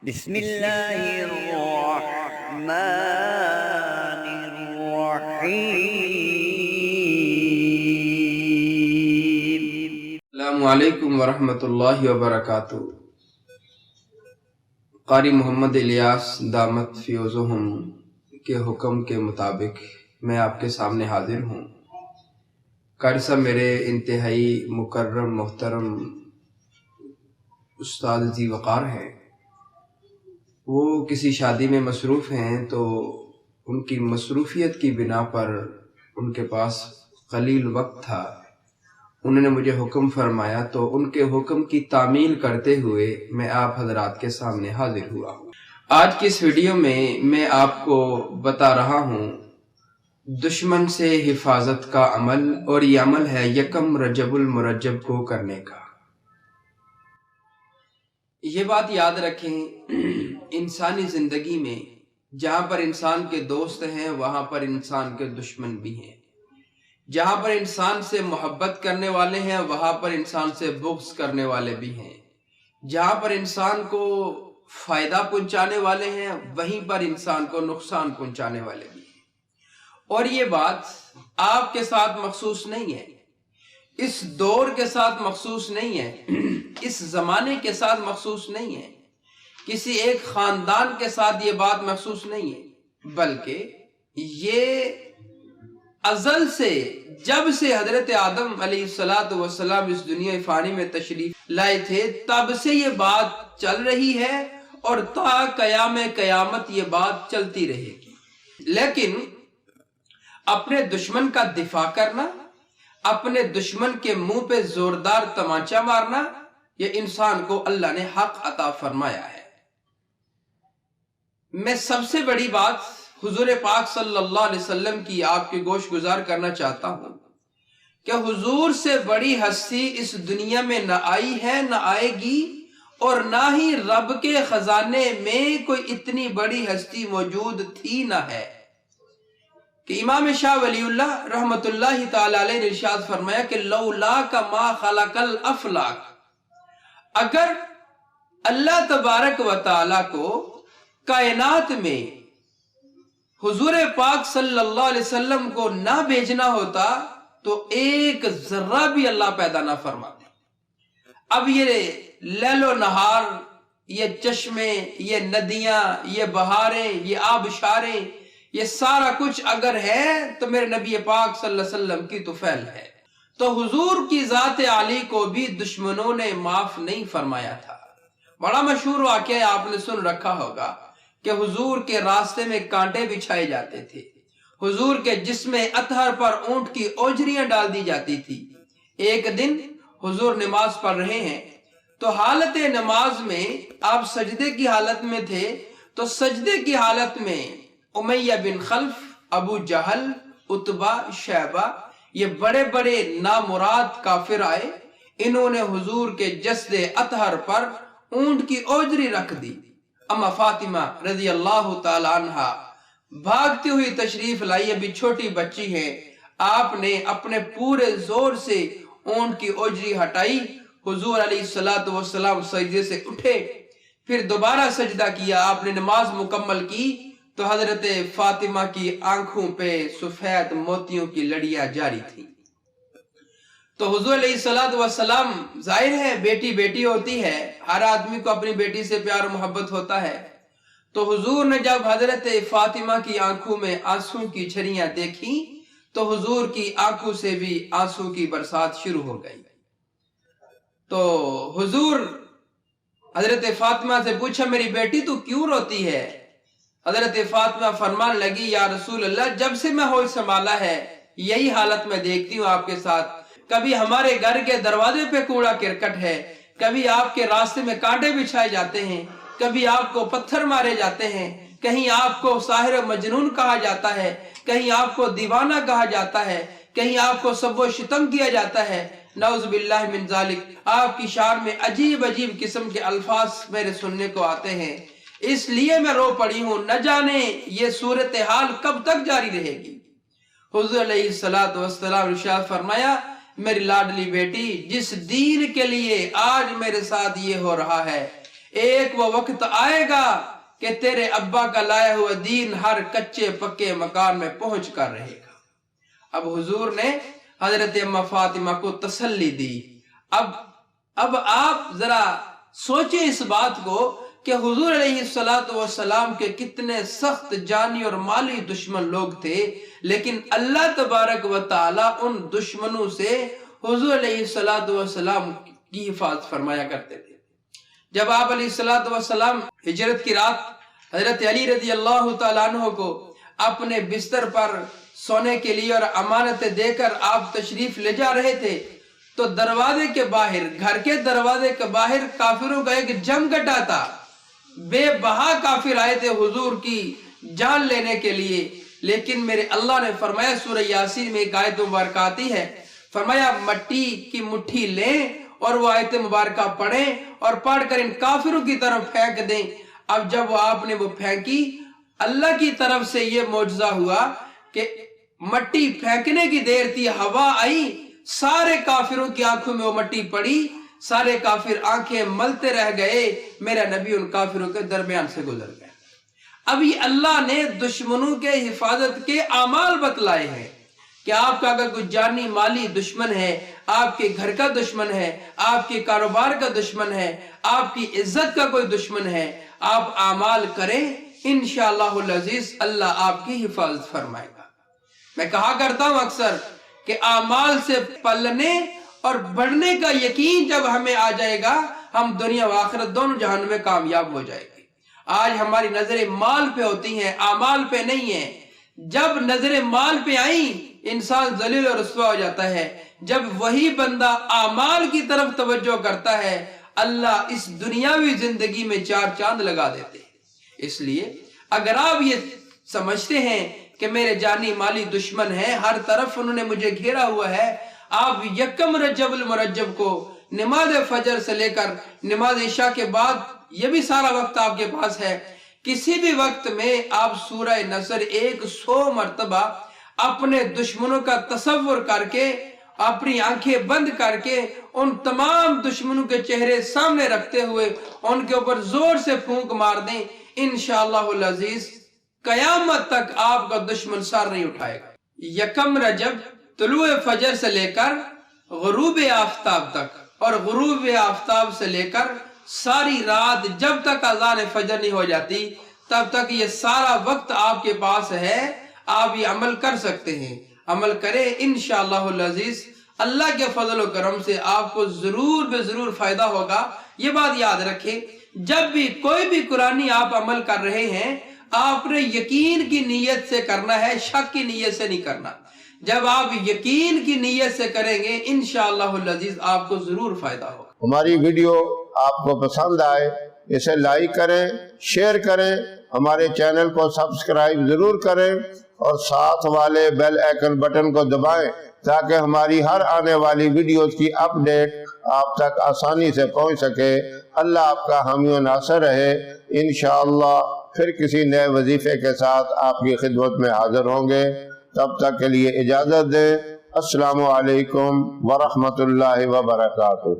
بسم اللہ الرحمن الرحیم۔ السلام علیکم ورحمۃ اللہ وبرکاتہ۔ قاری محمد الیاس دامت فیوزہم کے حکم کے مطابق میں آپ کے سامنے حاضر ہوں۔ قاری صاحب میرے انتہائی مکرم محترم استاد ذی وقار ہیں، وہ کسی شادی میں مصروف ہیں تو ان کی مصروفیت کی بنا پر ان کے پاس قلیل وقت تھا۔ انہوں نے مجھے حکم فرمایا تو ان کے حکم کی تعمیل کرتے ہوئے میں آپ حضرات کے سامنے حاضر ہوا ہوں۔ آج کی اس ویڈیو میں آپ کو بتا رہا ہوں دشمن سے حفاظت کا عمل، اور یہ عمل ہے یکم رجب المرجب کو کرنے کا۔ یہ بات یاد رکھیں، انسانی زندگی میں جہاں پر انسان کے دوست ہیں وہاں پر انسان کے دشمن بھی ہیں، جہاں پر انسان سے محبت کرنے والے ہیں وہاں پر انسان سے بغض کرنے والے بھی ہیں، جہاں پر انسان کو فائدہ پہنچانے والے ہیں وہیں پر انسان کو نقصان پہنچانے والے بھی ہیں۔ اور یہ بات آپ کے ساتھ مخصوص نہیں ہے، اس دور کے ساتھ مخصوص نہیں ہے، اس زمانے کے ساتھ مخصوص نہیں ہے، کسی ایک خاندان کے ساتھ یہ بات مخصوص نہیں ہے، بلکہ یہ ازل سے، جب سے حضرت آدم علیہ السلام اس دنیا فانی میں تشریف لائے تھے تب سے یہ بات چل رہی ہے، اور تا قیام قیامت یہ بات چلتی رہے گی۔ لیکن اپنے دشمن کا دفاع کرنا، اپنے دشمن کے منہ پہ زوردار تمانچہ مارنا، یہ انسان کو اللہ نے حق عطا فرمایا ہے۔ میں سب سے بڑی بات حضور پاک صلی اللہ علیہ وسلم کی آپ کے گوش گزار کرنا چاہتا ہوں کہ حضور سے بڑی ہستی اس دنیا میں نہ آئی ہے نہ آئے گی، اور نہ ہی رب کے خزانے میں کوئی اتنی بڑی ہستی موجود تھی نہ ہے، کہ امام شاہ ولی اللہ رحمت اللہ تعالی علیہ نے ارشاد فرمایا کہ لولا کا ما خلق الافلاک، اگر اللہ تبارک و تعالی کو کائنات میں حضور پاک صلی اللہ علیہ وسلم کو نہ بھیجنا ہوتا تو ایک ذرہ بھی اللہ پیدا نہ فرماتے۔ اب یہ لیل و نہار، یہ چشمے، یہ ندیاں، یہ بہاریں، یہ آبشاریں، یہ سارا کچھ اگر ہے تو میرے نبی پاک صلی اللہ علیہ وسلم کی طفیل ہے۔ تو حضور کی ذات عالی کو بھی دشمنوں نے معاف نہیں فرمایا تھا۔ بڑا مشہور واقعہ آپ نے سن رکھا ہوگا کہ حضور کے راستے میں کانٹے بچھائے جاتے تھے، حضور کے جسم اطہر پر اونٹ کی اوجریاں ڈال دی جاتی تھی۔ ایک دن حضور نماز پڑھ رہے ہیں تو حالت نماز میں آپ سجدے کی حالت میں تھے، تو سجدے کی حالت میں امیہ بن خلف، ابو جہل، عتبہ، شیبہ، یہ بڑے بڑے نامراد کافر آئے، انہوں نے حضور کے جسد اطہر پر اونٹ کی اوجری رکھ دی۔ اما فاطمہ رضی اللہ تعالی عنہ بھاگتی ہوئی تشریف لائی، ابھی چھوٹی بچی ہے، آپ نے اپنے پورے زور سے اونٹ کی اوجری ہٹائی، حضور علیہ السلام سجدے سے اٹھے، پھر دوبارہ سجدہ کیا، آپ نے نماز مکمل کی تو حضرت فاطمہ کی آنکھوں پہ سفید موتیوں کی لڑیاں جاری تھی۔ تو حضور علیہ السلام، ظاہر ہے بیٹی بیٹی ہوتی ہے، ہر آدمی کو اپنی بیٹی سے پیار و محبت ہوتا ہے، تو حضور نے جب حضرت فاطمہ کی آنکھوں میں آنسوں کی جھریاں دیکھی تو حضور کی آنکھوں سے بھی آنسوں کی برسات شروع ہو گئی۔ تو حضور حضرت فاطمہ سے پوچھا میری بیٹی تو کیوں روتی ہے؟ حضرت فاطمہ فرمان لگی یا رسول اللہ جب سے میں ہوش سنبھالا ہے یہی حالت میں دیکھتی ہوں آپ کے ساتھ، کبھی ہمارے گھر کے دروازے پہ کوڑا کرکٹ ہے، کبھی آپ کے راستے میں کانٹے بچھائے جاتے ہیں، کبھی آپ کو پتھر مارے جاتے ہیں، کہیں آپ کو ساحر و مجنون کہا جاتا ہے، کہیں آپ کو دیوانہ کہا جاتا ہے، کہیں آپ کو سب و شتم کیا جاتا ہے، نعوذ باللہ من ذالک۔ آپ کی شان میں عجیب عجیب قسم کے الفاظ میرے سننے کو آتے ہیں، اس لیے میں رو پڑی ہوں، نہ جانے یہ صورتحال کب تک جاری رہے گی۔ حضور علیہ السلام ارشاد فرمایا میری لاڈلی بیٹی، جس دین کے لیے آج میرے ساتھ یہ ہو رہا ہے، ایک وہ وقت آئے گا کہ تیرے ابا کا لایا ہوا دین ہر کچے پکے مکان میں پہنچ کر رہے گا۔ اب حضور نے حضرت اما فاطمہ کو تسلی دی۔ اب آپ ذرا سوچیں اس بات کو کہ حضور علیہ السلام کے کتنے سخت جانی اور مالی دشمن لوگ تھے، لیکن اللہ تبارک و تعالی ان دشمنوں سے حضور علیہ السلام کی حفاظت فرمایا کرتے تھے۔ جب آپ علیہ السلام ہجرت کی رات حضرت علی رضی اللہ تعالیٰ عنہ کو اپنے بستر پر سونے کے لیے اور امانتیں دے کر آپ تشریف لے جا رہے تھے تو دروازے کے باہر، گھر کے دروازے کے باہر کافروں کا ایک جم گٹا تھا۔ بے بہا کافر آئے تھے حضور کی جان لینے کے لیے، لیکن میرے اللہ نے فرمایا، سورہ یاسین میں ایک آیت مبارکہ آتی ہے، فرمایا مٹی کی مٹھی لیں اور وہ آیت مبارکہ پڑھیں اور پڑھ کر ان کافروں کی طرف پھینک دیں۔ اب جب آپ نے وہ پھینکی، اللہ کی طرف سے یہ معجزہ ہوا کہ مٹی پھینکنے کی دیر تھی، ہوا آئی، سارے کافروں کی آنکھوں میں وہ مٹی پڑی، سارے کافر آنکھیں ملتے رہ گئے، میرا نبی ان کافروں کے درمیان سے گزر گئے۔ اب یہ اللہ نے دشمنوں کے حفاظت کے اعمال بتلائے ہیں کہ آپ کا اگر کوئی جانی مالی دشمن ہے، آپ کے گھر کا دشمن ہے، آپ کے کاروبار کا دشمن ہے، آپ کی عزت کا کوئی دشمن ہے، آپ اعمال کریں، انشاءاللہ العزیز اللہ آپ کی حفاظت فرمائے گا۔ میں کہا کرتا ہوں اکثر کہ اعمال سے پلنے اور بڑھنے کا یقین جب ہمیں آ جائے گا، ہم دنیا و آخرت دونوں جہان میں کامیاب ہو جائے گی۔ آج ہماری نظریں مال پہ ہوتی ہیں، اعمال پہ نہیں ہیں۔ جب نظریں مال پہ آئیں، انسان ذلیل اور رسوا ہو جاتا ہے۔ جب وہی بندہ اعمال کی طرف توجہ کرتا ہے، اللہ اس دنیاوی زندگی میں چار چاند لگا دیتے ہیں۔ اس لیے اگر آپ یہ سمجھتے ہیں کہ میرے جانی مالی دشمن ہیں، ہر طرف انہوں نے مجھے گھیرا ہوا ہے، آپ یکم رجب المرجب کو نماز فجر سے لے کر نماز عشاء کے بعد، یہ بھی سارا وقت آپ کے پاس ہے، کسی بھی وقت میں آپ سورہ نصر 100 مرتبہ اپنے دشمنوں کا تصور کر کے، اپنی آنکھیں بند کر کے، ان تمام دشمنوں کے چہرے سامنے رکھتے ہوئے ان کے اوپر زور سے پھونک مار دیں، انشاءاللہ العزیز قیامت تک آپ کا دشمن سر نہیں اٹھائے گا۔ یکم رجب طلوع فجر سے لے کر غروب آفتاب تک، اور غروب آفتاب سے لے کر ساری رات جب تک اذان فجر نہیں ہو جاتی، تب تک یہ سارا وقت آپ کے پاس ہے، آپ یہ عمل کر سکتے ہیں۔ عمل کریں انشاءاللہ العزیز، اللہ کے فضل و کرم سے آپ کو ضرور بے ضرور فائدہ ہوگا۔ یہ بات یاد رکھیں، جب بھی کوئی بھی قرآنی آپ عمل کر رہے ہیں، آپ نے یقین کی نیت سے کرنا ہے، شک کی نیت سے نہیں کرنا۔ جب آپ یقین کی نیت سے کریں گے انشاءاللہ العزیز آپ کو ضرور فائدہ ہوگا۔ ہماری ویڈیو آپ کو پسند آئے اسے لائک کریں، شیئر کریں، ہمارے چینل کو سبسکرائب ضرور کریں اور ساتھ والے بیل آئیکن بٹن کو دبائیں تاکہ ہماری ہر آنے والی ویڈیوز کی اپڈیٹ آپ تک آسانی سے پہنچ سکے۔ اللہ آپ کا حامی و ناصر رہے۔ انشاءاللہ پھر کسی نئے وظیفے کے ساتھ آپ کی خدمت میں حاضر ہوں گے۔ تب تک کے لیے اجازت دیں۔ السلام علیکم ورحمۃ اللہ وبرکاتہ۔